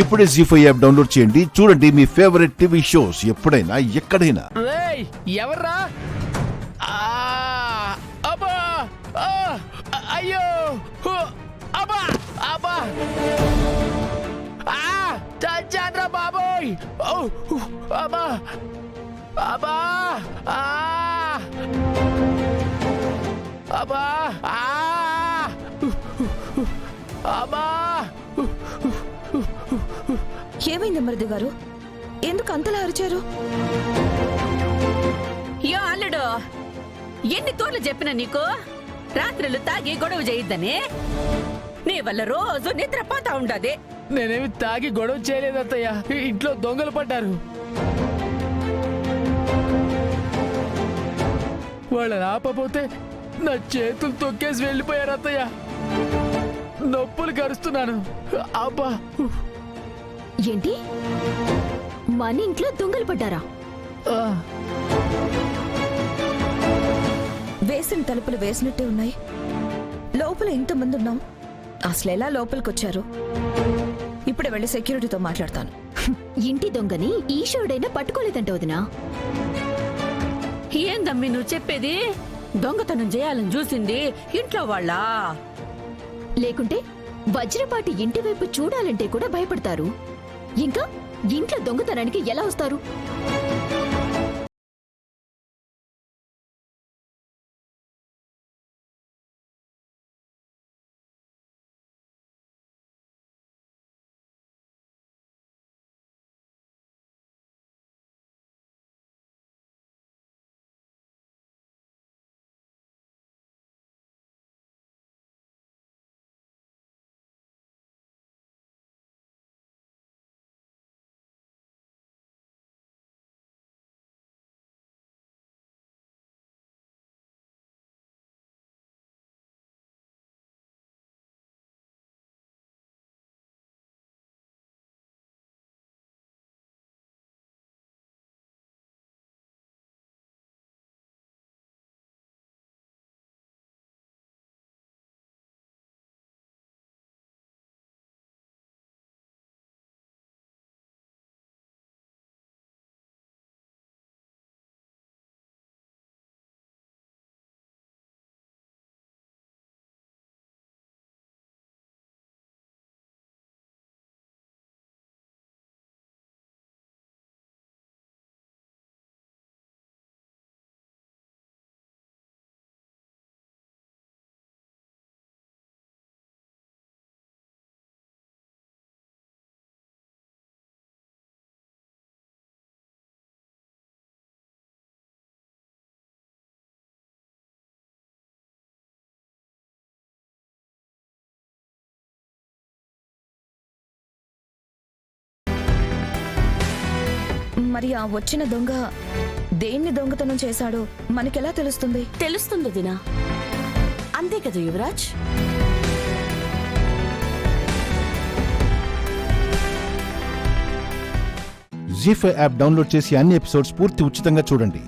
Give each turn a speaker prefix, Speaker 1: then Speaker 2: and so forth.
Speaker 1: ఇప్పుడే జీ5 app download చేయండి. చూడండి మీ ఫేవరెట్ టీవీ షోస్ ఎప్పుడైనా ఎక్కడైనా.
Speaker 2: ఎవర్రా? అబ్బా! అయ్యో! అబ్బా! అబ్బా! చచ్చాన్రా బాబోయ్! అబ్బా! అబ్బా! అబ్బా! అబ్బా!
Speaker 3: ఏమైంది మరిది గారు? ఎందుకు అంతలా అరిచారు?
Speaker 4: యో అల్లుడు, ఎన్ని తోర్లు చెప్పినా నీకు రాత్రులు తాగి గొడవ చేయొద్దని? నీ వల్ల రోజు నిద్రపోతా ఉండదు.
Speaker 2: నేనేమి తాగి గొడవ చేయలేదు అత్తయ్య. ఇంట్లో దొంగలు పడ్డారు. వాళ్ళని ఆపపోతే నా చేతులు తొక్కేసి వెళ్ళిపోయారు అత్తయ్య. నొప్పులు కరుస్తున్నాను. అబ్బా!
Speaker 3: ఏంటి, మన ఇంట్లో దొంగలు పడ్డారా? వేసిన తలుపులు వేసినట్టే ఉన్నాయి. లోపల ఇంతమంది ఉన్నాం, అసలు ఎలా లోపలికొచ్చారు? ఇప్పుడు వెళ్ళి సెక్యూరిటీతో మాట్లాడతాను.
Speaker 5: ఇంటి దొంగని ఈశ్వరుడైనా పట్టుకోలేదంట వదినా.
Speaker 4: ఏందమ్మి నువ్వు చెప్పేది? దొంగతనం చేయాలని చూసింది ఇంట్లో వాళ్ళ?
Speaker 5: లేకుంటే వజ్రపాటి ఇంటి వైపు చూడాలంటే కూడా భయపడతారు. ఇంకా ఇంట్లో దొంగతనానికి ఎలా వస్తారు?
Speaker 3: మరి ఆ వచ్చిన దొంగ దేన్ని దొంగతనం చేశాడో మనకెలా తెలుస్తుంది?
Speaker 4: తెలుస్తుంది దినా, అంతే కదా యువరాజ్?
Speaker 1: జీ5 యాప్ డౌన్లోడ్ చేసి అన్ని ఎపిసోడ్స్ పూర్తి ఉచితంగా చూడండి.